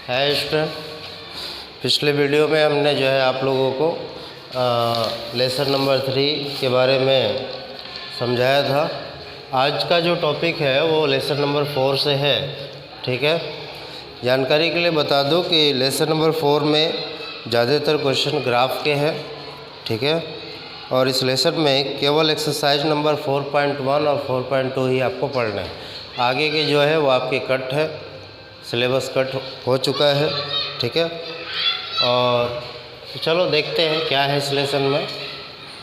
है स्टूडेंट। पिछले वीडियो में हमने जो है आप लोगों को लेसन नंबर 3 के बारे में समझाया था। आज का जो टॉपिक है वो लेसन नंबर 4 से है। ठीक है, जानकारी के लिए बता दूं कि लेसन नंबर 4 में ज़्यादातर क्वेश्चन ग्राफ के हैं। ठीक है, और इस लेसन में केवल एक्सरसाइज नंबर 4.1 और 4.2 ही आपको पढ़ना है। आगे के जो है वो आपके कट है, सिलेबस कट हो चुका है। ठीक है, और चलो देखते हैं क्या है इस लेसन में।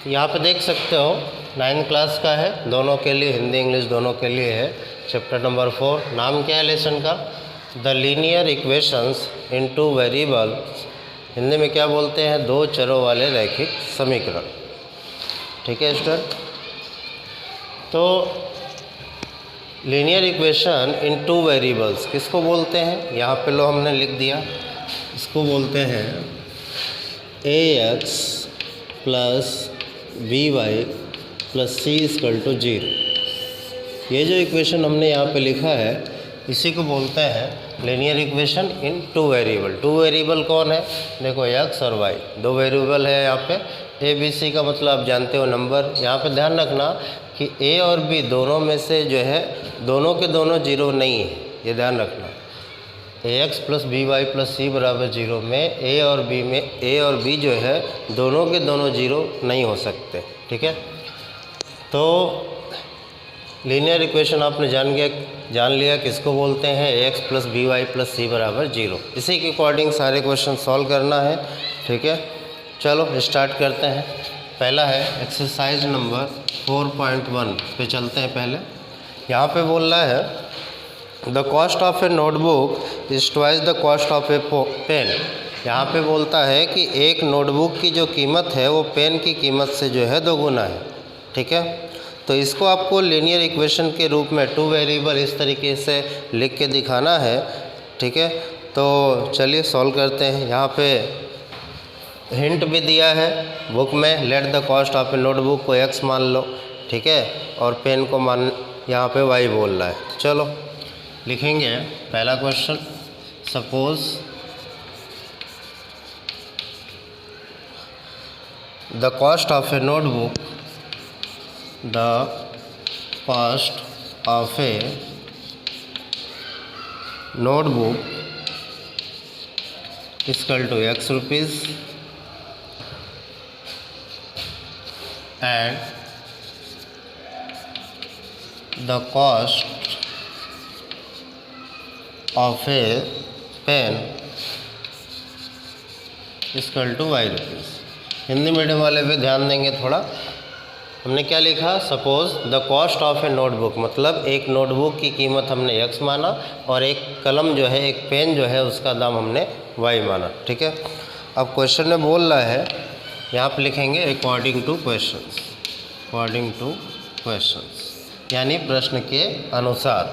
यहाँ पे देख सकते हो 9th क्लास का है, दोनों के लिए, हिंदी इंग्लिश दोनों के लिए है। Chapter number 4। नाम क्या है लेसन का? The linear equations in two variables. Hindi में क्या बोलते हैं? दो चरों वाले रैखिक समीकरण। ठीक है स्टूडेंट, तो लीनियर इक्वेशन इन टू वेरिएबल्स किसको बोलते हैं? यहाँ पे लो हमने लिख दिया, इसको बोलते हैं ax plus by plus c equal to 0। ये जो इक्वेशन हमने यहाँ पे लिखा है इसी को बोलते हैं लीनियर इक्वेशन इन टू वेरिएबल। टू वेरिएबल कौन है? देखो x और y, दो वेरिएबल है यहाँ पे। a b c का मतलब आप जानते हो नंबर। यहाँ पे ध्यान रखना कि a और b दोनों में से जो है दोनों के दोनों जीरो नहीं है, ये ध्यान रखना। ax plus by plus c बराबर 0 में a और b जो है दोनों के दोनों जीरो नहीं हो सकते। ठीक है, तो लीनियर इक्वेशन आपने जान लिया किसको बोलते हैं? ax plus by plus c बराबर 0। इसी के अकॉर्डिंग सारे क्वेश्चन सॉल्व करना है। ठीक है, चलो स्टार्ट करते हैं। पहला है एक्सरसाइज नंबर 4.1 पे चलते हैं। पहले यहाँ पे बोल रहा है the cost of a notebook is twice the cost of a pen. यहाँ पे बोलता है कि एक नोटबुक की जो कीमत है वो पेन की कीमत से जो है 2 गुना है। ठीक है, तो इसको आपको लीनियर इक्वेशन के रूप में टू वेरिएबल इस तरीके से लिख के दिखाना है। ठीक है, तो चलिए सॉल्व करते हैं। यहाँ पे हिंट भी दिया है बुक में, let the cost of a notebook को x मान लो। ठीक है, और पेन को मान यहाँ पे y बोल रहा है। चलो लिखेंगे पहला question. Suppose the cost of a notebook, the cost of a notebook equal to x rupees and the cost of a pen equal to y rupees. Hindi medium वाले पे ध्यान देंगे थोड़ा। हमने क्या लिखा? Suppose the cost of a notebook, मतलब एक नोटबुक की कीमत हमने x माना और एक कलम जो है, एक पेन जो है उसका दाम हमने y माना। ठीक है, अब क्वेश्चन में बोल रहा है, यहाँ पर लिखेंगे according two questions, according two questions यानी प्रश्न के अनुसार।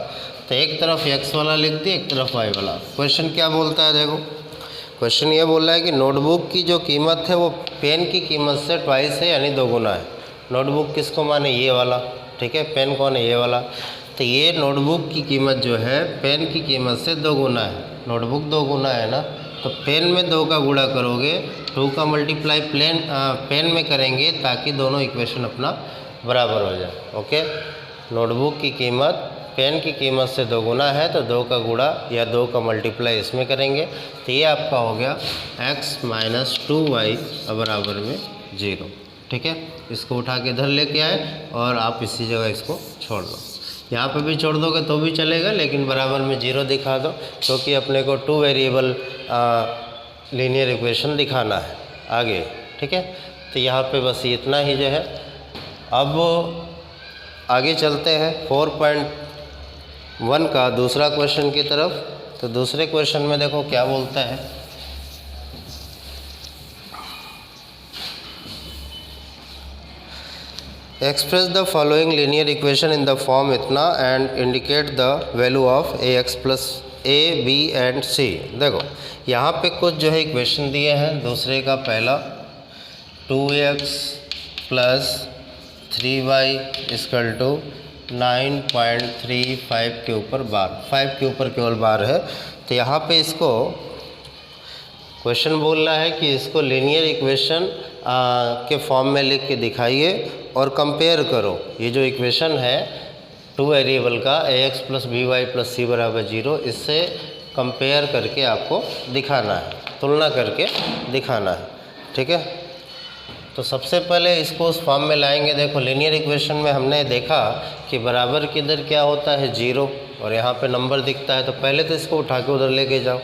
तो एक तरफ x वाला लिख दिए, एक तरफ y वाला। क्वेश्चन क्या बोलता है? देखो क्वेश्चन ये बोल रहा है कि नोटबुक की जो कीमत है वो पेन की कीमत से ट्वाइस है यानी 2 गुना है। नोटबुक किसको माने? ये वाला। ठीक है, पेन कौन है? ये वाला। तो ये नोटबुक की कीमत जो है पेन की कीमत से 2 गुना है। नोटबुक 2 गुना है ना, तो पेन में 2 का गुणा करोगे, 2 का मल्टीप्लाई पेन में करेंगे ताकि दोनों इक्वेशन अपना बराबर हो जाए। ओके, नोटबुक की कीमत पेन की कीमत से 2 गुना है तो 2 का गुणा या 2 का मल्टीप्लाई इसमें करेंगे, तो ये आपका हो गया x माइनस 2y बराबर में 0। ठीक है, इसको उठा के इधर लेके आए और आप इसी जगह इसको छोड़ दो। यहाँ पे भी छोड़ दोगे तो भी चलेगा, लेकिन बराबर में 0 दिखा दो क्योंकि अपने को टू वेरिएबल लीनियर इक्वेशन दिखाना है आगे। ठीक है, तो यहाँ पे बस इतना ही जो है। अब आगे चलते हैं 4.1 का दूसरा क्वेश्चन की तरफ। तो दूसरे क्वेश्चन में देखो क्या बोलता है। Express the following linear equation in the form इतना and indicate the value of ax plus a b and c। देखो यहाँ पे कुछ जो है इक्वेशन दिए हैं। दूसरे का पहला 2x plus 3y equal to 9.35 के ऊपर बार, 5 के ऊपर केवल बार है। तो यहाँ पे इसको क्वेश्चन बोल रहा है कि इसको लीनियर इक्वेशन के फॉर्म में लिख के दिखाइए और कंपेयर करो। ये जो इक्वेशन है 2 वेरिएबल का ax plus B Y plus C बराबर 0, इससे कंपेयर करके आपको दिखाना है, तुलना करके दिखाना है। ठीक है, तो सबसे पहले इसको उस फॉर्म में लाएंगे। देखो लीनियर इक्वेशन में हमने देखा कि बराबर के इधर क्या होता है 0 और यहाँ पे नंबर दिखता है, तो पहले तो इसको उठा के उधर लेके जाओ।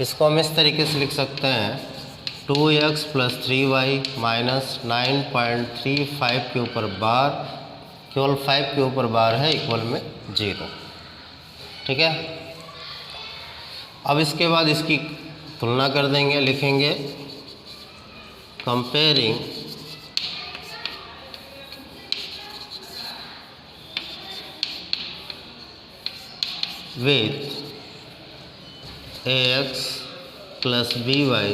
इसको हम इस तरीके से लिख सकते हैं 2x प्लस 3y माइनस 9.35 के ऊपर बार, केवल 5 के ऊपर बार है, इक्वल में 0। ठीक है, अब इसके बाद इसकी तुलना कर देंगे, लिखेंगे comparing with ax plus B Y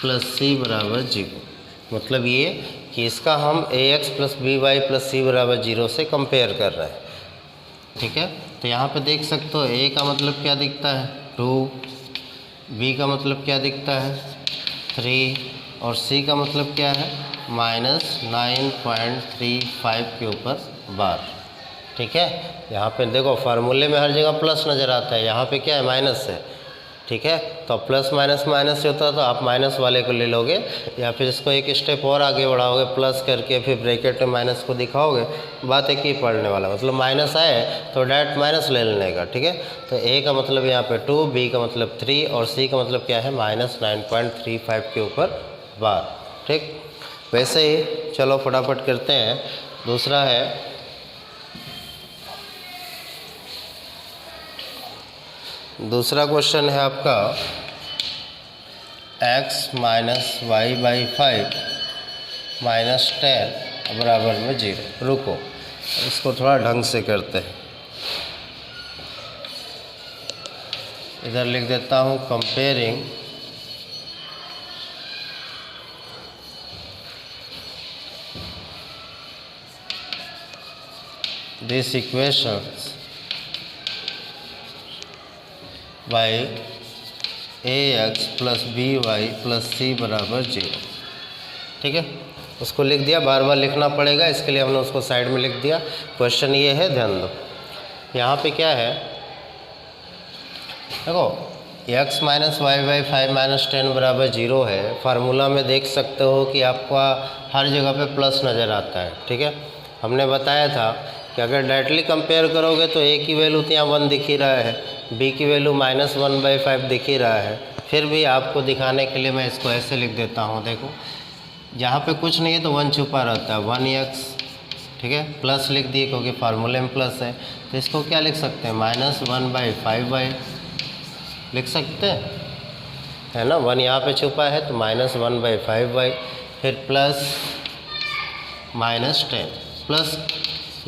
plus C बराबर 0। मतलब ये कि इसका हम ax plus B Y plus C बराबर 0 से कंपेयर कर रहे हैं। ठीक है, तो यहाँ पे देख सकते हो a का मतलब क्या दिखता है 2, b का मतलब क्या दिखता है 3 और c का मतलब क्या है माइनस 9.35 के ऊपर बार। ठीक है, यहाँ पे देखो फार्मूले में हर जगह प्लस नज़र आता है, यहाँ पे क्या है माइनस है। ठीक है, तो प्लस माइनस माइनस से होता है तो आप माइनस वाले को ले लोगे, या फिर इसको एक स्टेप और आगे बढ़ाओगे, प्लस करके फिर ब्रैकेट में माइनस को दिखाओगे, बात एक ही पढ़ने वाला। मतलब माइनस आए तो डायरेक्ट माइनस ले लेने का। ठीक है, तो ए का मतलब यहाँ पे 2, बी का मतलब 3 और सी का मतलब क्या है माइनस 9.35 के ऊपर बार। ठीक, वैसे ही चलो फटाफट करते हैं। दूसरा है दूसरा क्वेश्चन है आपका x minus y by 5 minus 10 बराबर में 0। रुको, इसको थोड़ा ढंग से करते हैं। इधर लिख देता हूँ comparing this equations by ax plus B Y plus C बराबर 0। ठीक है, उसको लिख दिया, बार बार लिखना पड़ेगा, इसके लिए हमने उसको साइड में लिख दिया। क्वेश्चन ये है, ध्यान दो, यहाँ पे क्या है, देखो x minus y by 5 minus 10 बराबर 0 है। फार्मूला में देख सकते हो कि आपका हर जगह पे प्लस नज़र आता है। ठीक है, हमने बताया था कि अगर डायरेक्टली कंपेयर करोगे तो a की वैल्यू तो यहाँ 1 दिख ही रहा है, b की वैल्यू माइनस 1/5 दिख ही रहा है। फिर भी आपको दिखाने के लिए मैं इसको ऐसे लिख देता हूँ। देखो जहाँ पे कुछ नहीं है तो 1 छुपा रहता है, 1x। ठीक है, प्लस लिख दिए क्योंकि फार्मूले में प्लस है, तो इसको क्या लिख सकते हैं माइनस 1/5 लिख सकते हैं, है ना। 1 यहाँ पे छुपा है तो माइनस 1/5, फिर प्लस माइनस 10। प्लस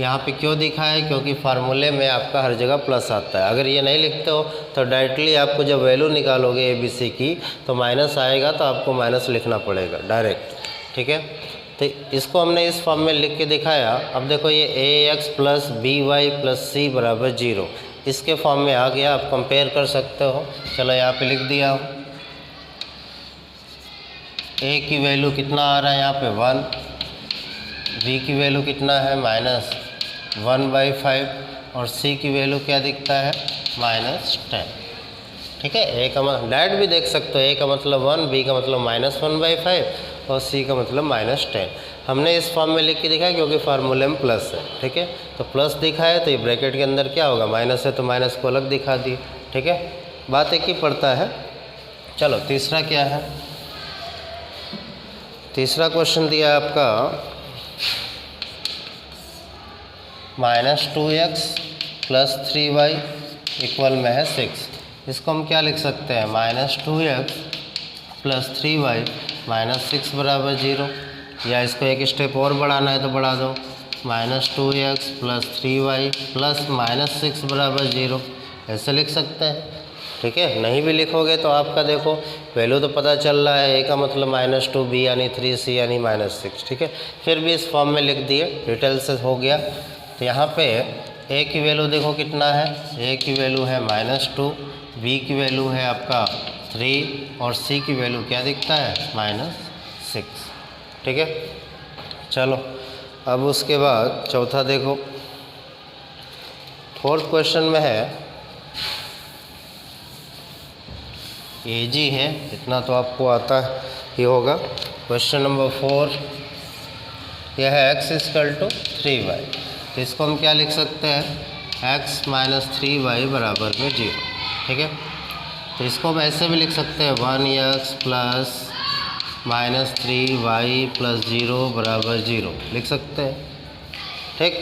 यहाँ पे क्यों दिखा है, क्योंकि फार्मूले में आपका हर जगह प्लस आता है। अगर ये नहीं लिखते हो तो डायरेक्टली आपको जब वैल्यू निकालोगे ए बी सी की तो माइनस आएगा, तो आपको माइनस लिखना पड़ेगा डायरेक्ट। ठीक है, तो इसको हमने इस फॉर्म में लिख के दिखाया। अब देखो ये ax plus B Y plus C बराबर 0 इसके फॉर्म में आ गया, आप कंपेयर कर सकते हो। चलो यहाँ पे लिख दिया, a की वैल्यू कितना आ रहा है यहाँ पे 1, b की वैल्यू कितना है माइनस 1/5 और c की वैल्यू क्या दिखता है माइनस 10। ठीक है, a का मतलब डायरेक्ट भी देख सकते हो, a का मतलब 1, b का मतलब माइनस 1/5 और c का मतलब माइनस 10। हमने इस फॉर्म में लिख के दिखाया क्योंकि फार्मूले में प्लस है। ठीक है, तो प्लस दिखा है तो ये ब्रैकेट के अंदर क्या होगा माइनस है, तो माइनस को अलग दिखा दी। ठीक है, बात एक ही पड़ता है। चलो तीसरा क्या है, तीसरा क्वेश्चन दिया है आपका -2x प्लस 3y इक्वल में है 6। इसको हम क्या लिख सकते हैं -2x प्लस 3y माइनस 6 बराबर 0, या इसको एक स्टेप और बढ़ाना है तो बढ़ा दो -2x plus 3y plus minus 6 बराबर 0, ऐसे लिख सकते हैं। ठीक है, नहीं भी लिखोगे तो आपका देखो वैल्यू तो पता चल रहा है, a का मतलब -2, b यानी 3, c यानी -6। ठीक है, फिर भी इस फॉर्म में लिख दिए, डिटेल से हो गया। तो यहाँ पे a की वैल्यू देखो कितना है, a की वैल्यू है -2, b की वैल्यू है आपका 3 और c की वैल्यू क्या दिखता है -6। ठीक है, चलो अब उसके बाद चौथा देखो, फोर्थ क्वेश्चन में है, इजी है, इतना तो आपको आता ही होगा। क्वेश्चन नंबर 4, यह है x = 3y, तो इसको हम क्या लिख सकते हैं, x - 3y बराबर में 0। ठीक है, तो इसको हम ऐसे भी लिख सकते हैं 1x - 3y + 0 बराबर 0 लिख सकते हैं। ठीक,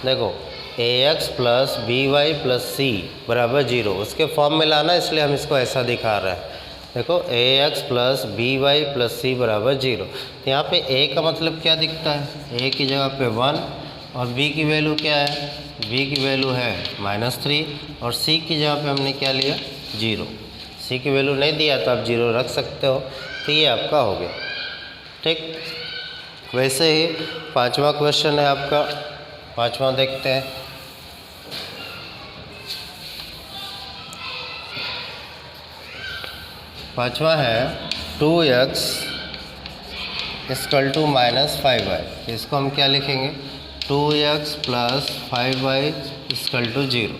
देखो ax + by + c बराबर 0 उसके फॉर्म में लाना, इसलिए हम इसको ऐसा दिखा रहे हैं। देखो ax + by + c बराबर 0, तो यहाँ पे a का मतलब क्या दिखता है, a की जगह पे 1 और b की वैल्यू क्या है, b की वैल्यू है -3 और c की जगह पे हमने क्या लिया 0। c की वैल्यू नहीं दिया तो आप 0 रख सकते हो, तो ये आपका हो गया। ठीक, वैसे ही पांचवा क्वेश्चन है आपका, पांचवा देखते हैं। पांचवा है 2x = -5y, इसको हम क्या लिखेंगे, 2x + 5y = 0।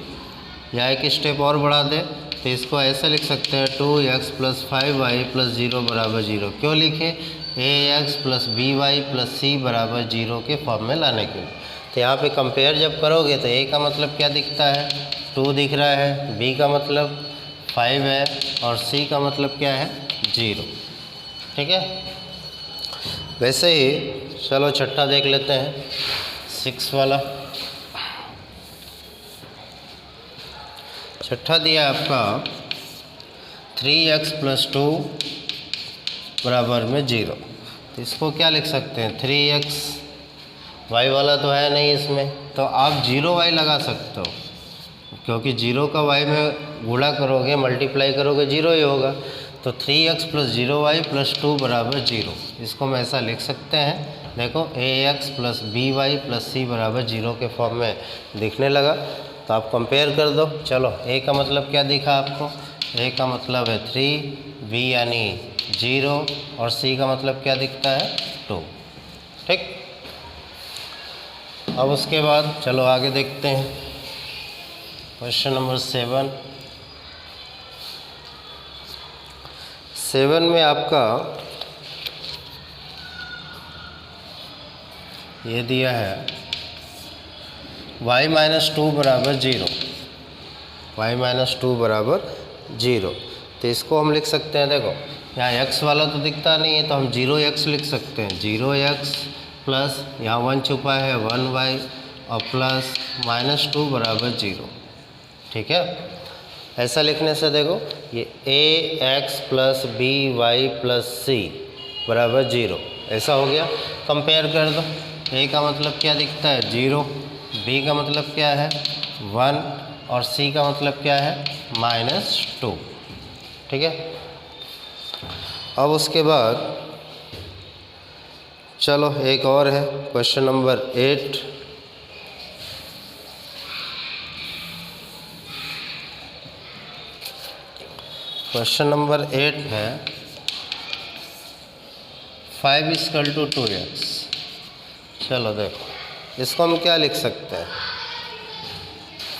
या एक स्टेप और बढ़ा दे तो इसको ऐसे लिख सकते हैं 2x + 5y + 0 बराबर 0। क्यों लिखे, ax + by + c बराबर 0 के फॉर्म में लाने के लिए। तो यहाँ पे कंपेयर जब करोगे तो a का मतलब क्या दिखता है 2 दिख रहा है, b का मतलब 5 है और c का मतलब क्या है 0। ठीक है, वैसे ही चलो छठा देख लेते हैं, 6 वाला। छठा दिया आपका 3x + 2 बराबर में 0, तो इसको क्या लिख सकते हैं, 3x, y वाला तो है नहीं इसमें, तो आप 0y लगा सकते हो, क्योंकि 0 का y में गुणा करोगे मल्टीप्लाई करोगे 0 ही होगा। तो 3x + 0y + 2 बराबर 0, इसको हम ऐसा लिख सकते हैं। देखो ax + by + c बराबर 0 के फॉर्म में दिखने लगा, तो आप कंपेयर कर दो। चलो a का मतलब क्या दिखा आपको, a का मतलब है 3, b यानी 0 और c का मतलब क्या दिखता है 2। ठीक, अब उसके बाद चलो आगे देखते हैं, क्वेश्चन नंबर 7 में आपका ये दिया है y - 2 बराबर 0, y - 2 बराबर 0, तो इसको हम लिख सकते हैं। देखो यहाँ x वाला तो दिखता नहीं है, तो हम 0x लिख सकते हैं, 0x प्लस यहाँ 1 छुपा है 1y और प्लस -2 बराबर 0। ठीक है, ऐसा लिखने से देखो ये ax + by + c बराबर 0 ऐसा हो गया। कंपेयर कर दो, a का मतलब क्या दिखता है 0, b का मतलब क्या है 1 और c का मतलब क्या है -2। ठीक है, अब उसके बाद चलो एक और है, क्वेश्चन नंबर 8। क्वेश्चन नंबर 8 है 5 = 2x। चलो देखो इसको हम क्या लिख सकते हैं,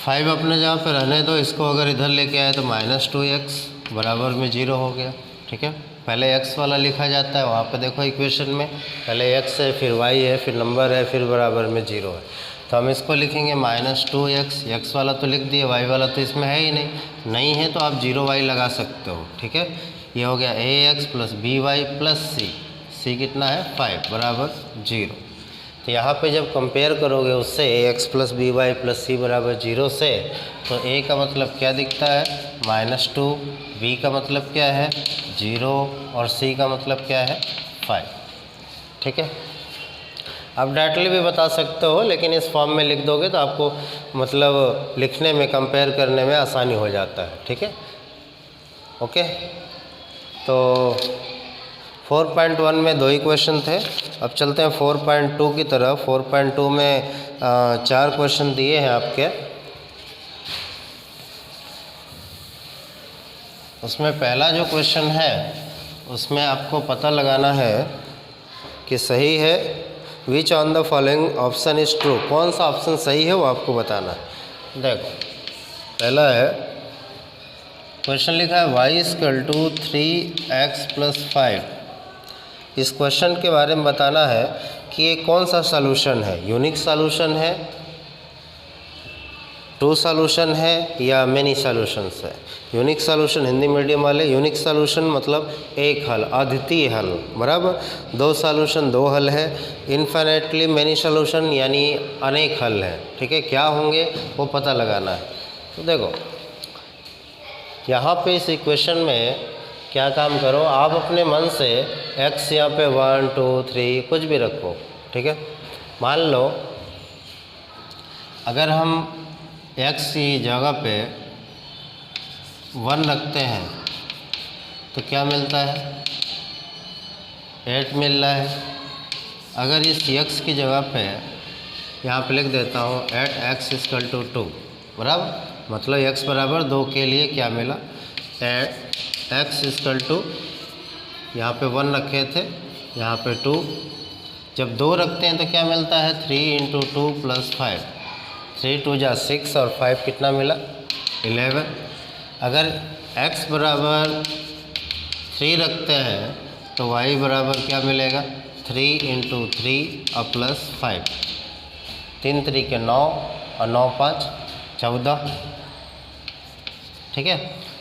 5 अपने जगह पर रहने दो, इसको अगर इधर लेके आए तो -2x बराबर में 0 हो गया। ठीक है, पहले x वाला लिखा जाता है, वहाँ पे देखो इक्वेशन में पहले x है फिर y है फिर नंबर है फिर बराबर में 0 है, तो हम इसको लिखेंगे -2x। x वाला तो लिख दिए, y वाला तो इसमें है ही नहीं है तो आप 0y लगा सकते हो। ठीक है, ये हो गया ax + by + c, c कितना है 5 बराबर 0। तो यहाँ पे जब कंपेयर करोगे उससे ax + by + c बराबर 0 से, तो a का मतलब क्या दिखता है -2, b का मतलब क्या है 0 और c का मतलब क्या है 5। ठीक है, आप डायरेक्टली भी बता सकते हो, लेकिन इस फॉर्म में लिख दोगे तो आपको मतलब लिखने में कंपेयर करने में आसानी हो जाता है। ठीक है, ओके। तो 4.1 में 2 ही क्वेश्चन थे, अब चलते हैं 4.2 की तरफ। 4.2 में 4 क्वेश्चन दिए हैं आपके। उसमें पहला जो क्वेश्चन है उसमें आपको पता लगाना है कि सही है, which on the following option is true, कौन सा ऑप्शन सही है वो आपको बताना है। देखो पहला है, क्वेश्चन लिखा है y इक्वल टू 3x + 5। इस क्वेश्चन के बारे में बताना है कि ये कौन सा सॉल्यूशन है, यूनिक सॉल्यूशन है, टू सॉल्यूशन है या मेनी सॉल्यूशंस है। यूनिक सॉल्यूशन हिंदी मीडियम वाले, यूनिक सॉल्यूशन मतलब एक हल, अद्वितीय हल, बराबर। दो सॉल्यूशन दो हल है। इन्फिनिटली मेनी सॉल्यूशन यानी अनेक हल है। ठीक है, क्या होंगे वो पता लगाना है। तो देखो यहाँ पे इस इक्वेशन में क्या काम करो, आप अपने मन से x यहाँ पे 1 2 3 कुछ भी रखो। ठीक है, मान लो अगर हम x की जगह पे 1 रखते हैं तो क्या मिलता है, 8 मिल रहा है। अगर इस x की जगह पे यहाँ पे लिख देता हूँ 8x = 2, बराबर, मतलब x बराबर 2 के लिए क्या मिला, 8x = यहाँ पे 1 रखे थे, यहाँ पे 2, जब 2 रखते हैं तो क्या मिलता है, 3 × 2 + 5, 3 2 जा 6 और 5 कितना मिला, 11। अगर x बराबर 3 रखते हैं तो y बराबर क्या मिलेगा, 3 × 3 और +5, 3 3 के 9 और 9 5 14। ठीक है,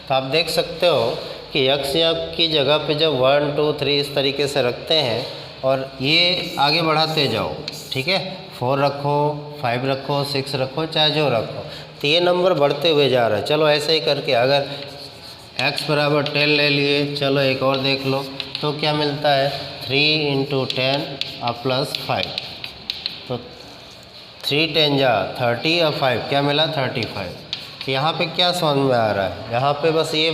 तो आप देख सकते हो कि x यहाँ की जगह पे जब 1 2 3 इस तरीके से रखते हैं और ये आगे बढ़ाते जाओ। ठीक है, 4 रखो, 5 रखो, 6 रखो, चाहे जो रखो, तो ये नंबर बढ़ते हुए जा रहा है। चलो ऐसे ही करके अगर x बराबर 10 ले लिए, चलो एक और देख लो, तो क्या मिलता है, 3 × 10 और +5, तो 3 10 जा 30 और 5 क्या मिला, 35। तो यहाँ पे क्या समझ में आ रहा है, यहाँ पे बस ये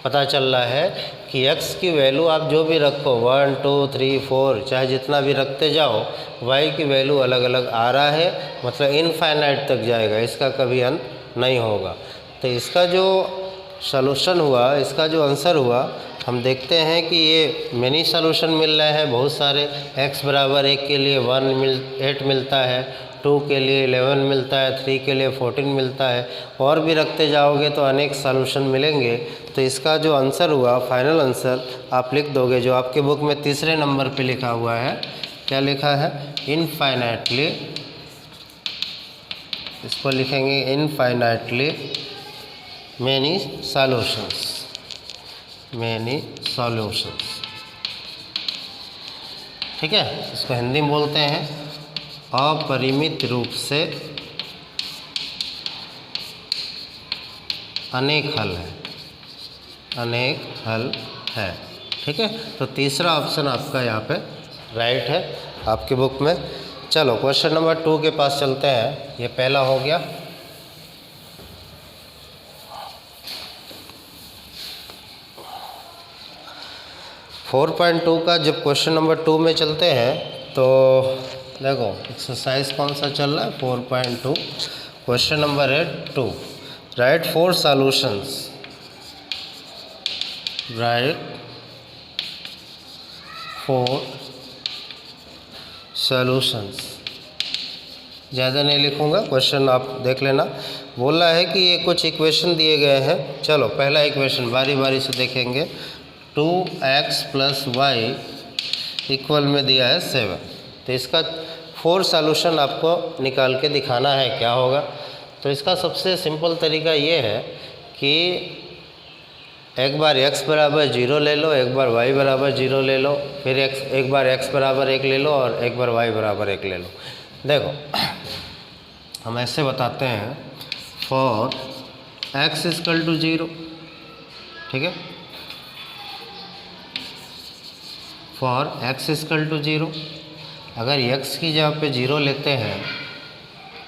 पता चल रहा है कि x की वैल्यू आप जो भी रखो 1 2 3 4 चाहे जितना भी रखते जाओ, y की वैल्यू अलग अलग आ रहा है, मतलब इनफाइनाइट तक जाएगा, इसका कभी अंत नहीं होगा। तो इसका जो सॉल्यूशन हुआ, इसका जो आंसर हुआ, हम देखते हैं कि ये मेनी सॉल्यूशन मिल रहे हैं बहुत सारे। x बराबर 1 के लिए 8 मिलता है, 2 के लिए 11 मिलता है, 3 के लिए 14 मिलता है, और भी रखते जाओगे तो अनेक सॉल्यूशन मिलेंगे। तो इसका जो आंसर हुआ, फाइनल आंसर आप लिख दोगे, जो आपके बुक में तीसरे नंबर पे लिखा हुआ है, क्या लिखा है, इनफाइनाइटली, इसको लिखेंगे infinitely many solutions, many solutions. ठीक है, इसको हिंदी में बोलते हैं अपरिमित रूप से अनेक हल है, अनेक हल है। ठीक है, तो तीसरा ऑप्शन आपका यहाँ पे राइट है आपकी बुक में। चलो क्वेश्चन नंबर 2 के पास चलते हैं। ये पहला हो गया। फोर 4.2 का जब क्वेश्चन नंबर 2 में चलते हैं तो देखो एक्सरसाइज कौन सा चल रहा है, 4.2, क्वेश्चन नंबर है 2, राइट 4 सॉल्यूशंस, राइट 4 सॉल्यूशंस। ज़्यादा नहीं लिखूँगा, क्वेश्चन आप देख लेना। बोल रहा है कि ये कुछ इक्वेशन दिए गए हैं। चलो पहला इक्वेशन बारी बारी से देखेंगे। 2x + y इक्वल में दिया है 7, तो इसका 4 सॉल्यूशन आपको निकाल के दिखाना है, क्या होगा। तो इसका सबसे सिंपल तरीका ये है कि एक बार x बराबर 0 ले लो, एक बार y बराबर 0 ले लो, फिर एक बार x बराबर 1 ले लो और एक बार y बराबर 1 ले लो। देखो हम ऐसे बताते हैं, फॉर x = 0, ठीक है, फॉर x = 0, अगर x की जगह पे 0 लेते हैं,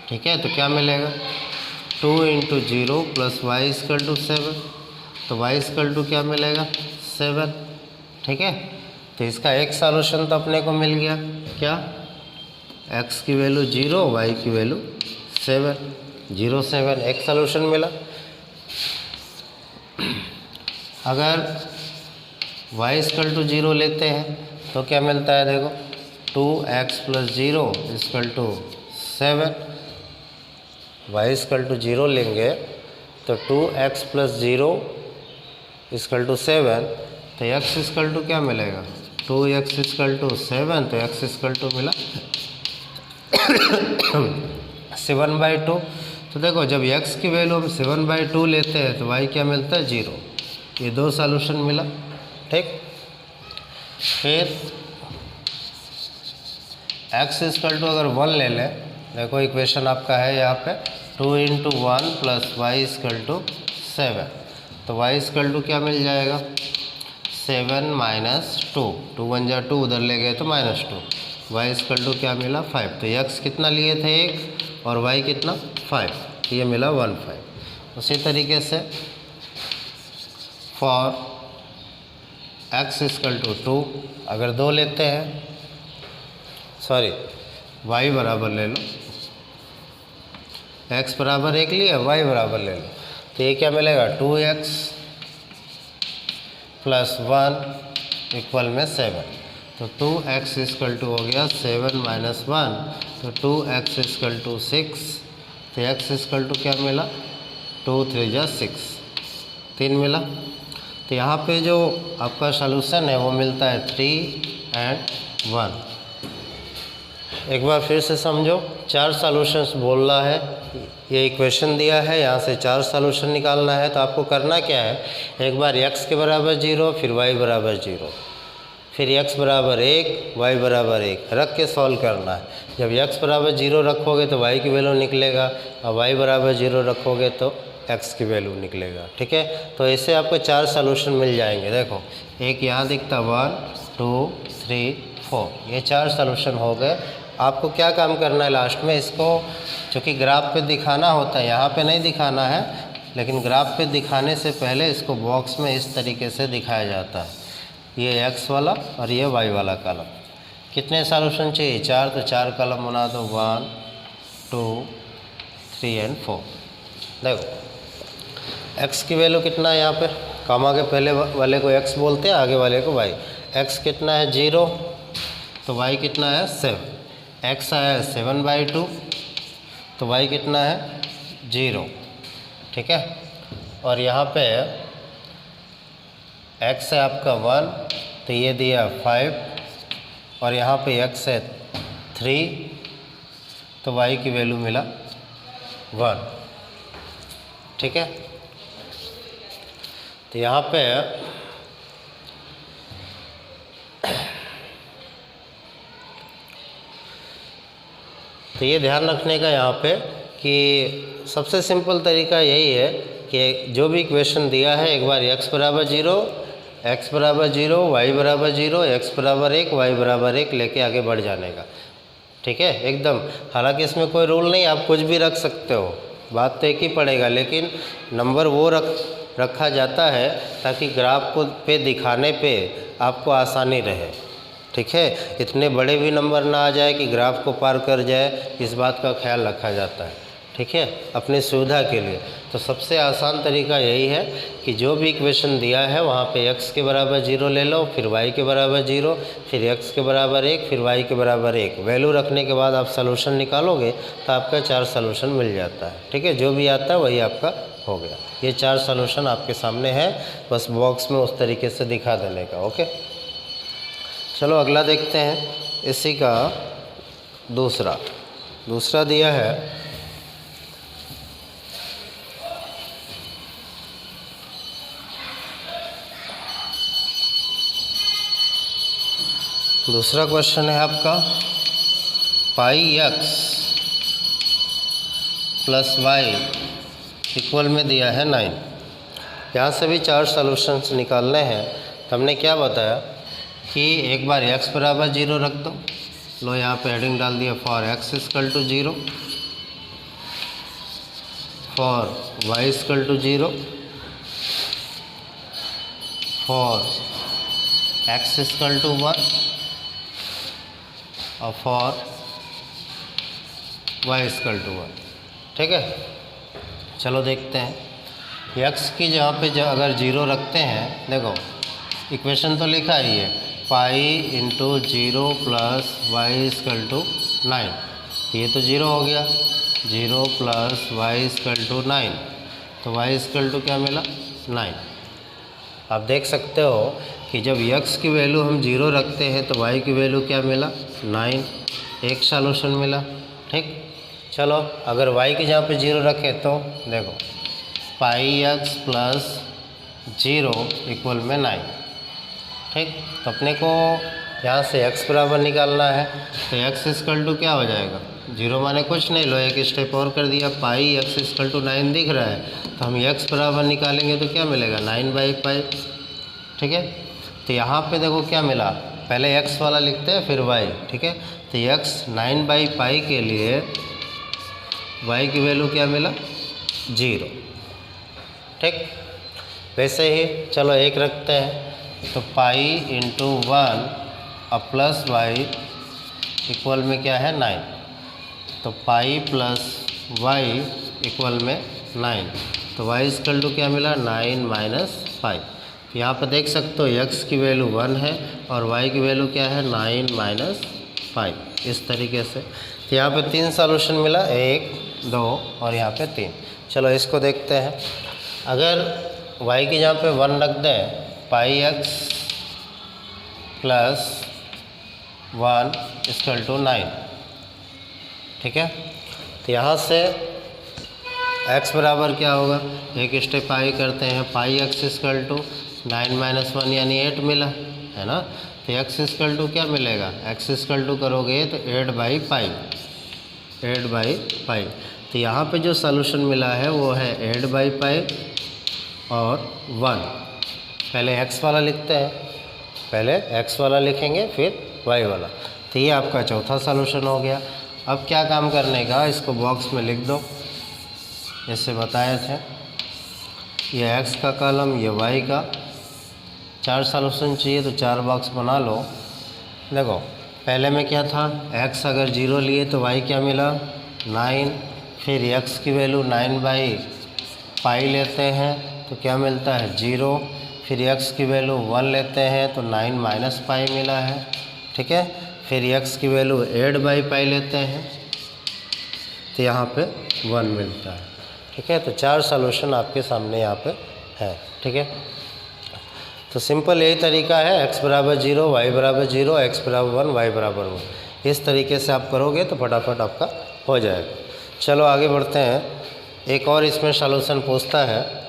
ठीक है, तो क्या मिलेगा, 2 × 0 + y = 7, तो y = क्या मिलेगा, 7। ठीक है, तो इसका एक सॉल्यूशन तो अपने को मिल गया, क्या, x की वैल्यू 0, y की वैल्यू 7, 0 7, एक सॉल्यूशन मिला। अगर y इक्वल टू 0 लेते हैं तो क्या मिलता है, देखो 2x plus 0 equal to 7। y equal to 0 लेंगे तो 2x प्लस 0 इक्वल टू 7, तो x इक्वल टू क्या मिलेगा, 2x इक्वल टू 7, तो x इक्वल टू मिला 7/2। तो देखो जब x की वैल्यू हम 7/2 लेते हैं तो y क्या मिलता है, 0। ये दो सॉल्यूशन मिला, ठीक। फिर x इक्वल टू अगर 1 ले लें, देखो इक्वेशन आपका है यहाँ पे 2 × 1 प्लस वाई इक्वल टू 7, तो y इक्वल टू क्या मिल जाएगा, 7 माइनस 2, 2 1 जा 2, उधर ले गए तो -2, y इक्वल टू क्या मिला, 5। तो x कितना लिए थे 1 और y कितना 5, तो ये मिला 1 5। उसी तरीके से फॉर x इक्वल टू 2 अगर 2 लेते हैं, सॉरी y बराबर ले लो, x बराबर 1 लिया, y बराबर ले लो, तो ये क्या मिलेगा, 2x प्लस 1 इक्वल में 7, तो 2x इक्वल टू हो गया 7 माइनस 1, तो 2x इक्वल टू 6, तो x इक्वल टू क्या मिला, 2 3 जा 6, 3 मिला। तो यहाँ पे जो आपका सॉल्यूशन है वो मिलता है 3 और 1। एक बार फिर से समझो, 4 सॉल्यूशंस बोल रहा है, ये इक्वेशन दिया है, यहाँ से 4 सॉल्यूशन निकालना है। तो आपको करना क्या है, एक बार x के बराबर 0, फिर y बराबर 0, फिर x बराबर 1, y बराबर 1 रख के सॉल्व करना है। जब x बराबर 0 रखोगे तो y की वैल्यू निकलेगा, और y बराबर 0 रखोगे तो x की वैल्यू निकलेगा, ठीक है। तो ऐसे आपको 4 सॉल्यूशन मिल जाएंगे। देखो एक यहाँ दिखता 1 2 3 4, ये 4 सॉल्यूशन हो गए। आपको क्या काम करना है लास्ट में, इसको चूँकि ग्राफ पे दिखाना होता है, यहाँ पे नहीं दिखाना है, लेकिन ग्राफ पे दिखाने से पहले इसको बॉक्स में इस तरीके से दिखाया जाता है, ये x वाला और ये y वाला कॉलम। कितने सॉल्यूशन चाहिए, 4, तो 4 कॉलम बना दो, 1 2 3 और 4। देखो x की वैल्यू कितना है, यहाँ पे कामा के पहले वाले को x बोलते हैं, आगे वाले को y। x कितना है 0, तो y कितना है 7, x आया 7/2, तो y कितना है 0, ठीक है। और यहाँ पे x है आपका 1, तो ये दिया 5, और यहाँ पे x है 3, तो y की वैल्यू मिला 1, ठीक है। तो यहाँ पे तो ये ध्यान रखने का यहाँ पे कि सबसे सिंपल तरीका यही है कि जो भी इक्वेशन दिया है, एक बार x बराबर 0, x बराबर 0, y बराबर 0, x बराबर 1, y बराबर 1 लेके आगे बढ़ जाने का, ठीक है एकदम। हालांकि इसमें कोई रूल नहीं, आप कुछ भी रख सकते हो, बात तो एक ही पड़ेगा, लेकिन नंबर वो रखा जाता है ताकि ग्राफ को पे दिखाने पे आपको आसानी रहे, ठीक है। इतने बड़े भी नंबर ना आ जाए कि ग्राफ को पार कर जाए, इस बात का ख्याल रखा जाता है, ठीक है, अपनी सुविधा के लिए। तो सबसे आसान तरीका यही है कि जो भी इक्वेशन दिया है वहाँ पे x के बराबर 0 ले लो, फिर y के बराबर 0, फिर x के बराबर 1, फिर y के बराबर 1। वैल्यू रखने के बाद आप सॉल्यूशन निकालोगे तो आपका 4 सॉल्यूशन मिल जाता है, ठीक है। जो भी आता है वही आपका हो गया। ये 4 सॉल्यूशन आपके सामने है, बस बॉक्स में उस तरीके से दिखा देने का, ओके। चलो अगला देखते हैं, इसी का दूसरा दिया है दूसरा क्वेश्चन है आपका πx प्लस वाई इक्वल में दिया है 9। यहाँ से भी 4 सॉल्यूशंस निकालने हैं। तो हमने क्या बताया कि एक बार x बराबर 0 रख दो, लो यहाँ पे हेडिंग डाल दिया for x equal to 0, for y equal to 0, for x equal to 1 और फॉर y इक्वल टू 1, ठीक है। चलो देखते हैं। x की जहाँ पे अगर 0 रखते हैं, देखो इक्वेशन तो लिखा ही है pi into 0 plus y equal to 9, तो ये तो 0 हो गया, 0 प्लस वाई इक्वल टू 9, तो वाई इक्वल टू क्या मिला 9। आप देख सकते हो कि जब x की वैल्यू हम 0 रखते हैं तो y की वैल्यू क्या मिला 9, एक सॉल्यूशन मिला। ठीक, चलो अगर y की जहाँ पे 0 रखे तो देखो पाई x प्लस 0 इक्वल में 9। ठीक, तो अपने को यहाँ से x बराबर निकालना है, तो x इक्वल टू क्या हो जाएगा 0 माने कुछ नहीं, लो एक स्टेप और कर दिया, पाई x इक्वल टू 9 दिख रहा है, तो हम x बराबर निकालेंगे तो क्या मिलेगा 9/पाई। ठीक है, तो यहाँ पे देखो क्या मिला, पहले x वाला लिखते हैं फिर y। ठीक है, तो x 9/पाई के लिए y की वैल्यू क्या मिला 0। ठीक, वैसे ही चलो एक रखते हैं, तो पाई इंटू 1 अब प्लस वाई इक्वल में क्या है 9, तो पाई प्लस वाई इक्वल में 9, तो वाई इक्वल टू क्या मिला 9 माइनस पाई। यहाँ पर देख सकते हो x की वैल्यू 1 है और y की वैल्यू क्या है 9 माइनस पाई, इस तरीके से। तो यहाँ पे 3 सॉल्यूशन मिला, 1 2 और यहाँ पे 3। चलो इसको देखते हैं, अगर y की जहाँ पे 1 रख दें, पाई x प्लस 1 इक्वल टू 9। ठीक है, तो यहाँ से x बराबर क्या होगा, एक स्टेप आगे करते हैं, पाई x इक्वल टू 9 माइनस 1 यानी 8 मिला है ना, तो x इक्वल टू क्या मिलेगा, x इक्वल टू करोगे तो 8/पाई, 8/पाई। तो यहाँ पे जो सॉल्यूशन मिला है वो है 8/पाई और 1। पहले x वाला लिखते हैं, पहले x वाला लिखेंगे फिर y वाला, तो ये आपका चौथा सॉल्यूशन हो गया। अब क्या काम करने का, इसको बॉक्स में लिख दो, जैसे बताए थे, ये x का कॉलम, ये y का। 4 सॉल्यूशन चाहिए तो 4 बॉक्स बना लो। देखो पहले में क्या था, x अगर 0 लिए तो y क्या मिला 9, फिर x की वैल्यू 9/पाई लेते हैं तो क्या मिलता है 0, फिर x की वैल्यू 1 लेते हैं तो 9 माइनस पाई मिला है। ठीक है, फिर x की वैल्यू 8/पाई लेते हैं तो यहाँ पे 1 मिलता है। ठीक है, तो 4 सॉल्यूशन आपके सामने यहाँ पे है। ठीक है, तो सिंपल यही तरीका है, x बराबर 0, y बराबर 0, x बराबर 1, y बराबर 1। इस तरीके से आप करोगे तो फटाफट आपका हो जाएगा। चलो आगे बढ़ते हैं, एक और इसमें सॉल्यूशन पूछता है।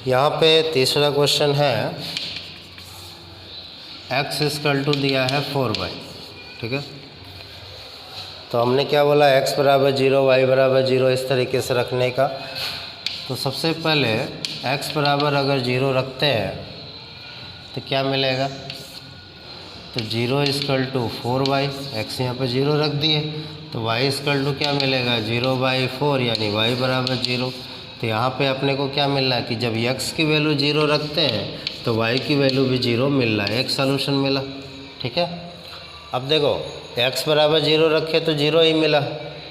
यहाँ पे तीसरा क्वेश्चन है, x इक्वल टू दिया है 4/। ठीक है, तो हमने क्या बोला, x बराबर 0, y बराबर 0, इस तरीके से रखने का। तो सबसे पहले x बराबर अगर 0 रखते हैं तो क्या मिलेगा, तो 0 इक्वल टू 4y, x यहाँ पे 0 रख दिए, तो y इक्वल टू क्या मिलेगा 0/4 यानी y बराबर 0। तो यहाँ पे अपने को क्या मिल रहा है कि जब x की वैल्यू 0 रखते हैं तो y की वैल्यू भी 0 मिल रहा है, एक सॉल्यूशन मिला। ठीक है, अब देखो x बराबर 0 रखे तो 0 ही मिला,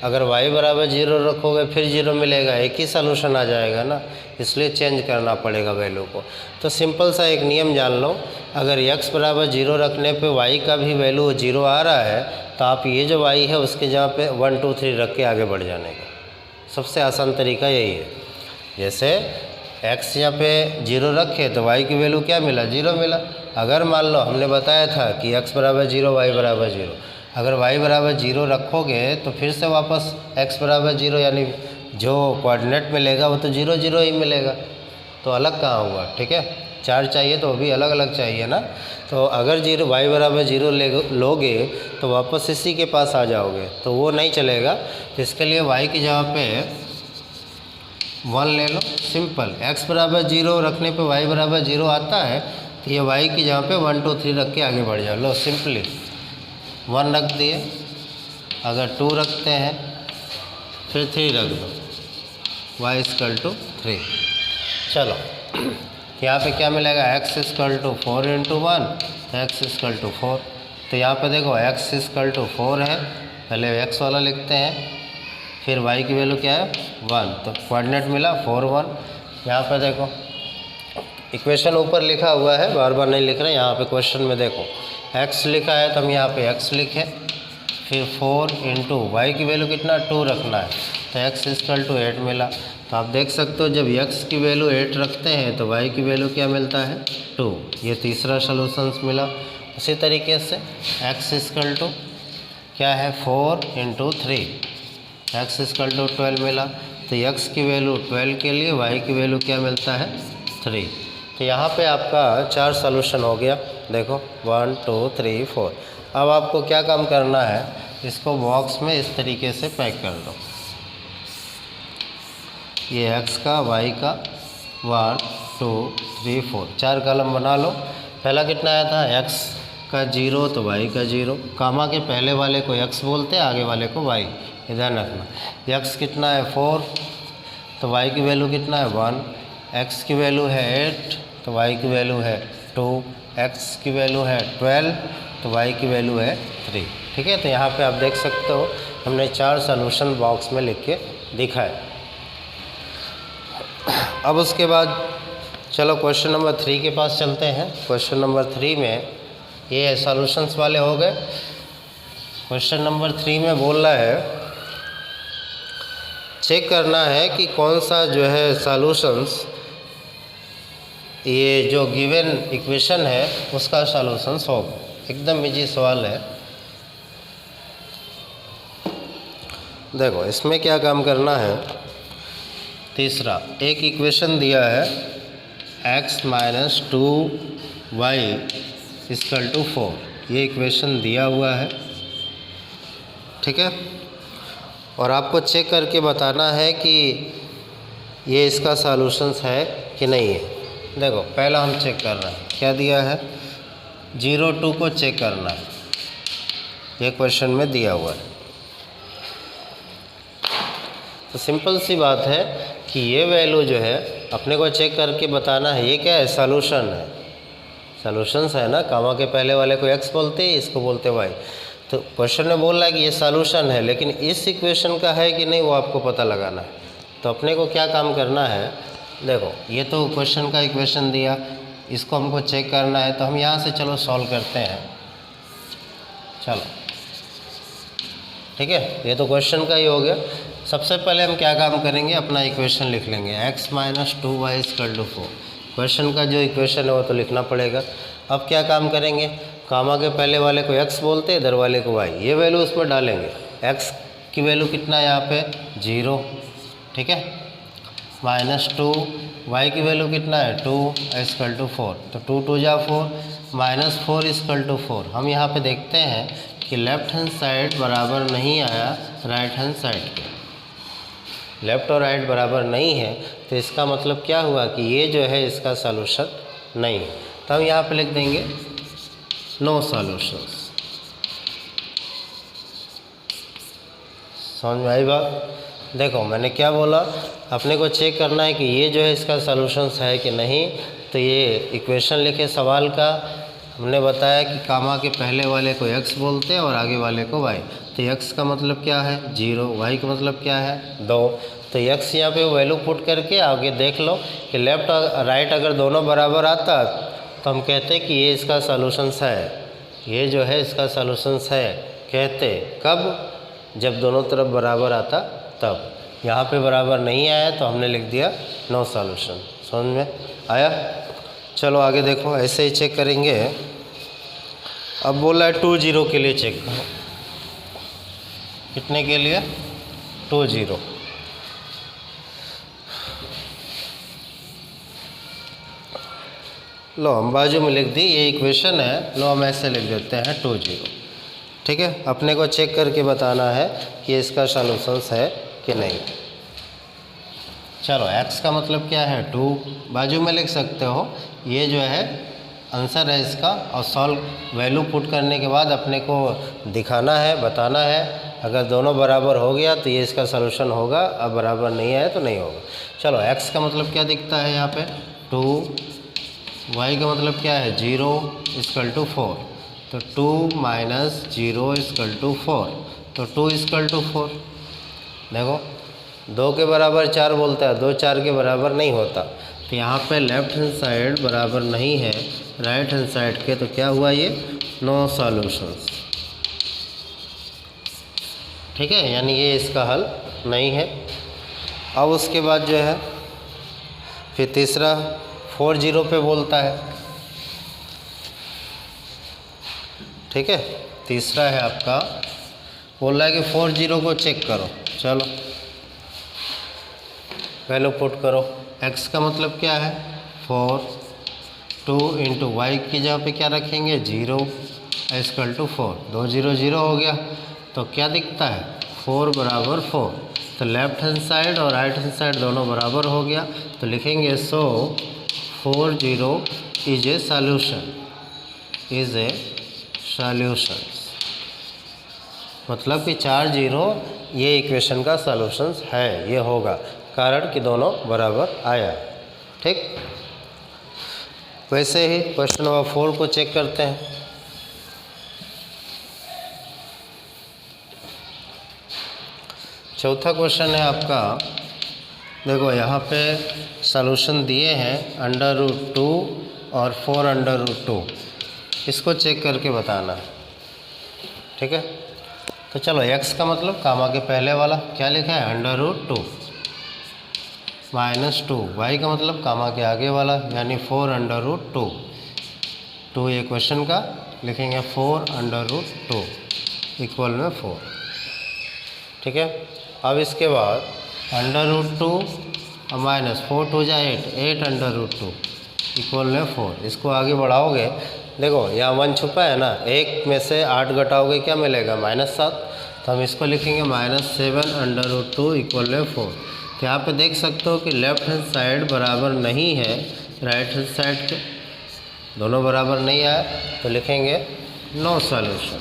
अगर y बराबर 0 रखोगे फिर 0 मिलेगा, एक ही सॉल्यूशन आ जाएगा ना, इसलिए चेंज करना पड़ेगा वैल्यू को। तो सिंपल सा एक नियम जान लो, अगर x बराबर 0 रखने पे y का भी वैल्यू 0 आ रहा है तो आप ये जो y है उसके जहाँ पे 1 2 3 रख के आगे बढ़ जाने का, सबसे आसान तरीका यही है। जैसे x यहाँ पे 0 रखे तो y की वैल्यू क्या मिला 0 मिला। अगर मान लो हमने बताया था कि x बराबर 0, y बराबर 0, अगर y बराबर 0 रखोगे तो फिर से वापस x बराबर 0 यानी जो कोऑर्डिनेट मिलेगा वो तो 0 0 ही मिलेगा, तो अलग कहाँ हुआ। ठीक है, 4 चाहिए तो वो भी अलग अलग चाहिए ना। तो अगर y बराबर 0 लोगे तो वापस इसी के पास आ जाओगे, तो वो नहीं चलेगा। तो इसके लिए y की जगह पे 1 ले लो, सिंपल। x बराबर 0 रखने पे y बराबर 0 आता है, तो ये y की जगह पे 1 2 3 रख के आगे बढ़ जाओ। लो सिंपली 1 रख दिए, अगर 2 रखते हैं फिर 3 रख दो, y इक्वल टू 3। चलो यहाँ पे क्या मिलेगा, x equal to 4 into 1, x equal to 4। तो यहाँ पे देखो x इक्वल टू 4 है, पहले x वाला लिखते हैं, फिर y की वैल्यू क्या है 1, तो कोऑर्डिनेट मिला 4 1। यहाँ पे देखो इक्वेशन ऊपर लिखा हुआ है, बार बार नहीं लिख रहे, यहाँ पे क्वेश्चन में देखो x लिखा है तो हम यहाँ पे x लिखें, फिर 4 इंटू वाई की वैल्यू कितना 2 रखना है, तो x इक्वल टू 8 मिला। तो आप देख सकते हो जब x की वैल्यू 8 रखते हैं तो y की वैल्यू क्या मिलता है 2, ये तीसरा सॉल्यूशंस मिला। उसी तरीके से x इक्वल टू क्या है 4 इंटू 3, x इक्वल टू 12 मिला। तो x की वैल्यू 12 के लिए y की वैल्यू क्या मिलता है 3। तो यहाँ पे आपका 4 सॉल्यूशन हो गया, देखो 1 2 3 4। अब आपको क्या काम करना है, इसको बॉक्स में इस तरीके से पैक कर दो, ये x का y का 1 2 3 4 4 कॉलम बना लो। पहला कितना आया था x का 0 तो y का 0, कामा के पहले वाले को x बोलते हैं, आगे वाले को y, ध्यान रखना। x कितना है 4 तो y की वैल्यू कितना है 1, x की वैल्यू है 8 तो y की वैल्यू है 2, x की वैल्यू है 12 तो y की वैल्यू है 3। ठीक है, तो यहाँ पे आप देख सकते हो हमने 4 सॉल्यूशन बॉक्स में लिख के दिखाए। अब उसके बाद चलो क्वेश्चन नंबर 3 के पास चलते हैं। क्वेश्चन नंबर 3 में ये सॉल्यूशंस वाले हो गए। क्वेश्चन नंबर 3 में बोल रहा है चेक करना है कि कौन सा जो है सॉल्यूशंस, ये जो गिवन इक्वेशन है उसका सॉल्यूशंस होगा। एकदम इजी सवाल है। देखो इसमें क्या काम करना है, तीसरा एक इक्वेशन दिया है x minus 2y equal to 4, ये इक्वेशन दिया हुआ है। ठीक है, और आपको चेक करके बताना है कि ये इसका सॉल्यूशंस है कि नहीं है। देखो पहला हम चेक कर रहे हैं, क्या दिया है 0 2 को चेक करना है, ये क्वेश्चन में दिया हुआ है। तो सिंपल सी बात है कि ये वैल्यू जो है अपने को चेक करके बताना है, ये क्या है सॉल्यूशन है, सॉल्यूशंस है ना, कामा के पहले वाले को x बोलते हैं, इसको बोलते y। तो क्वेश्चन में बोल रहा है कि ये सॉल्यूशन है, लेकिन इस इक्वेशन का है कि नहीं वो आपको पता लगाना है। तो अपने को क्या काम करना है, देखो ये तो क्वेश्चन का इक्वेशन दिया, इसको हमको चेक करना है। तो हम यहाँ से चलो सॉल्व करते हैं, चलो ठीक है, ये तो क्वेश्चन का ही हो गया। सबसे पहले हम क्या काम करेंगे, अपना इक्वेशन लिख लेंगे x minus 2y equal to 4। Question का जो इक्वेशन है वो तो लिखना पड़ेगा। अब क्या काम करेंगे, कामा के पहले वाले को x बोलते हैं, इधर वाले को y, ये वैल्यू उसमें डालेंगे। x की वैल्यू कितना है यहाँ पे 0, ठीक है, माइनस 2, y की वैल्यू कितना है 2 इक्वल टू 4, तो 2 2 जा 4, माइनस 4 इक्वल टू 4। हम यहाँ पे देखते हैं कि लेफ्ट हैंड साइड बराबर नहीं आया राइट हैंड साइड के, लेफ़्ट और राइट बराबर नहीं है, तो इसका मतलब क्या हुआ कि ये जो है इसका सॉल्यूशन नहीं है। तो हम यहाँ पे लिख देंगे नो सॉल्यूशंस। समझ में आई बात? देखो मैंने क्या बोला, अपने को चेक करना है कि ये जो है इसका सॉल्यूशंस है कि नहीं। तो ये इक्वेशन लिखे सवाल का, हमने बताया कि कामा के पहले वाले को x बोलते हैं और आगे वाले को y। तो x का मतलब क्या है 0, y का मतलब क्या है 2। तो x यहाँ पे वैल्यू पुट करके आगे देख लो कि लेफ़्ट और राइट अगर दोनों बराबर आता तो हम कहते कि ये इसका सॉल्यूशंस है, ये जो है इसका सॉल्यूशंस है। कहते कब, जब दोनों तरफ बराबर आता तब। यहाँ पे बराबर नहीं आया तो हमने लिख दिया नो सॉल्यूशन। समझ में आया? चलो आगे देखो, ऐसे ही चेक करेंगे। अब बोला है 2 0 के लिए चेक करो, कितने के लिए 2 0। लो हम बाजू में लिख दी, ये इक्वेशन है, लो हम ऐसे लिख देते हैं 2 0। ठीक है, अपने को चेक करके बताना है कि इसका सॉल्यूशंस है कि नहीं। चलो x का मतलब क्या है 2, बाजू में लिख सकते हो, ये जो है आंसर है इसका। और सॉल्व वैल्यू पुट करने के बाद अपने को दिखाना है, बताना है। अगर दोनों बराबर हो गया तो ये इसका सॉल्यूशन होगा, अब बराबर नहीं आया तो नहीं होगा। चलो x का मतलब क्या दिखता है यहाँ पे 2 y का मतलब क्या है 0 इक्वल टू 4, तो 2 माइनस 0 इक्वल टू 4, तो 2 इक्वल टू 4। देखो 2 के बराबर 4 बोलता है, 2 4 के बराबर नहीं होता, तो यहाँ पे लेफ्ट हैंड साइड बराबर नहीं है राइट हैंड साइड के, तो क्या हुआ ये नो सॉल्यूशंस। ठीक है, यानी ये इसका हल नहीं है। अब उसके बाद जो है फिर तीसरा 4 0 पे बोलता है। ठीक है, तीसरा है आपका, बोल रहा है कि 4 0 को चेक करो। चलो वैल्यू पुट करो। x का मतलब क्या है 4, 2 इंटू वाई की जगह पे क्या रखेंगे 0 इक्वल टू 4, 2 0 0 हो गया, तो क्या दिखता है 4 बराबर 4, तो लेफ्ट हैंड साइड और राइट हैंड साइड दोनों बराबर हो गया, तो लिखेंगे सो 4 0 is a solution, is a solution, मतलब कि 4 0 ये इक्वेशन का सॉल्यूशंस है, ये होगा, कारण कि दोनों बराबर आया। ठीक, वैसे ही क्वेश्चन नंबर 4 को चेक करते हैं। चौथा क्वेश्चन है आपका, देखो यहाँ पे सॉल्यूशन दिए हैं √2 और 4√2, इसको चेक करके बताना। ठीक है, तो चलो x का मतलब कामा के पहले वाला क्या लिखा है √2 माइनस 2, y का मतलब कामा के आगे वाला यानी 4√2, 2 ये क्वेश्चन का लिखेंगे 4√2 इक्वल में 4। ठीक है, अब इसके बाद √2 और माइनस 4 2 जा 8 √2 इक्वल में 4, इसको आगे बढ़ाओगे, देखो यहाँ 1 छुपा है ना, 1 में से 8 घटाओगे क्या मिलेगा -7, तो हम इसको लिखेंगे -7 √2 इक्वल में 4। तो यहाँ पे देख सकते हो कि लेफ्ट हैंड साइड बराबर नहीं है राइट हैंड साइड के, दोनों बराबर नहीं आया, तो लिखेंगे नो सॉल्यूशन,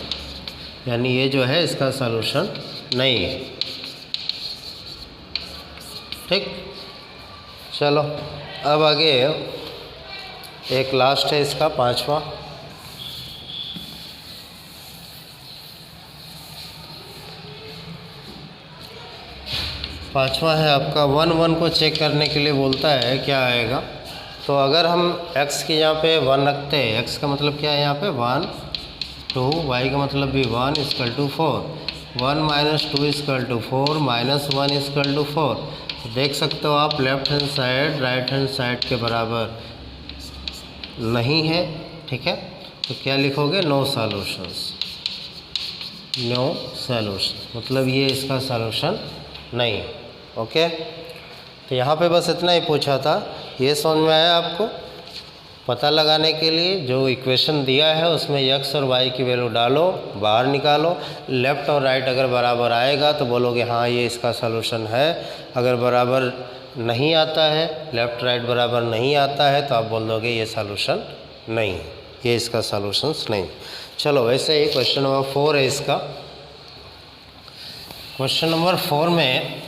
यानी ये जो है इसका सॉल्यूशन नहीं है। ठीक, चलो अब आगे एक लास्ट है इसका पांचवा। पांचवा है आपका 1 1 को चेक करने के लिए बोलता है क्या आएगा, तो अगर हम x की यहाँ पे 1 रखते हैं, x का मतलब क्या है यहाँ पे 1 2, y का मतलब भी 1 equal to 4, 1 minus 2 equal to 4 minus 1 equal to 4, तो देख सकते हो आप left hand side right hand side के बराबर नहीं है। ठीक है, तो क्या लिखोगे नो सॉल्यूशंस, नो सॉल्यूशन, मतलब ये इसका सॉल्यूशन नहीं। ओके, तो यहाँ पे बस इतना ही पूछा था, ये समझ में आया आपको। पता लगाने के लिए जो इक्वेशन दिया है उसमें x और y की वैल्यू डालो, बाहर निकालो, लेफ़्ट और राइट अगर बराबर आएगा तो बोलोगे हाँ ये इसका सॉल्यूशन है, अगर बराबर नहीं आता है, लेफ़्ट राइट बराबर नहीं आता है, तो आप बोल दोगे ये सॉल्यूशन नहीं, ये इसका सॉल्यूशंस नहीं। चलो वैसे ही क्वेश्चन नंबर 4 है इसका। क्वेश्चन नंबर 4 में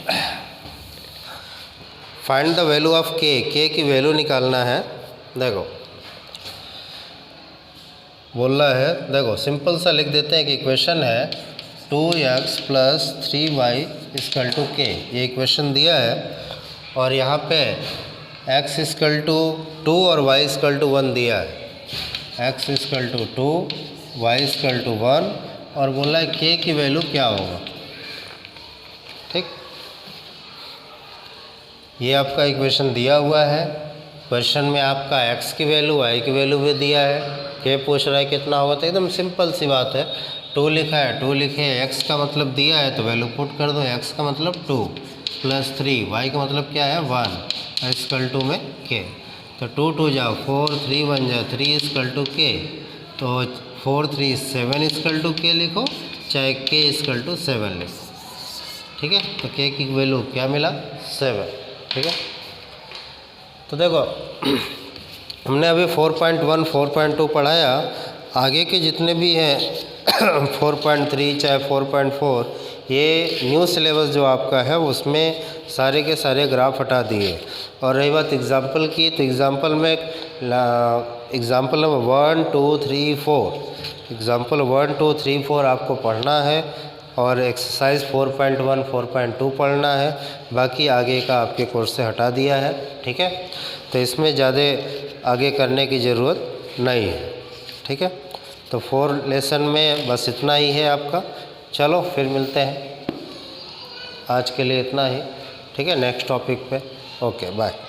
find the value of k की वैल्यू निकालना है। देखो बोल रहा है, देखो सिंपल सा लिख देते हैं कि इक्वेशन है 2x + 3y = k, ये इक्वेशन दिया है, और यहाँ पे x = 2 और y = 1 दिया है, x = 2 y = 1, और बोला है k की वैल्यू क्या होगा। ठीक, ये आपका इक्वेशन दिया हुआ है, क्वेश्चन में आपका x की वैल्यू y की वैल्यू भी दिया है, k पूछ रहा है कितना होगा, तो एकदम सिंपल सी बात है, 2 लिखा है, 2 लिखे, x का मतलब दिया है तो वैल्यू पुट कर दो, x का मतलब 2 + 3, y का मतलब क्या है 1 = में k, तो 2 2 जाओ 4, 3 1 जाओ 3 = k, तो 4 3 7 = k लिखो, चाहे k = 7 लिखो। ठीक है, तो k की वैल्यू क्या मिला 7। ठीक है, तो देखो हमने अभी 4.1 4.2 पढ़ाया, आगे के जितने भी हैं 4.3 चाहे 4.4, ये न्यू सिलेबस जो आपका है उसमें सारे के सारे ग्राफ हटा दिए। और रही बात एग्ज़ाम्पल की, तो एग्ज़ाम्पल में एग्ज़ाम्पल नंबर 1 2 3 4, एग्ज़ाम्पल 1 2 3 4 आपको पढ़ना है और एक्सरसाइज 4.1 4.2 पढ़ना है। बाकी आगे का आपके कोर्स से हटा दिया है, ठीक है। तो इसमें ज़्यादा आगे करने की ज़रूरत नहीं है, ठीक है। तो 4 लेसन में बस इतना ही है आपका। चलो फिर मिलते हैं, आज के लिए इतना ही, ठीक है, नेक्स्ट टॉपिक पे। Okay bye.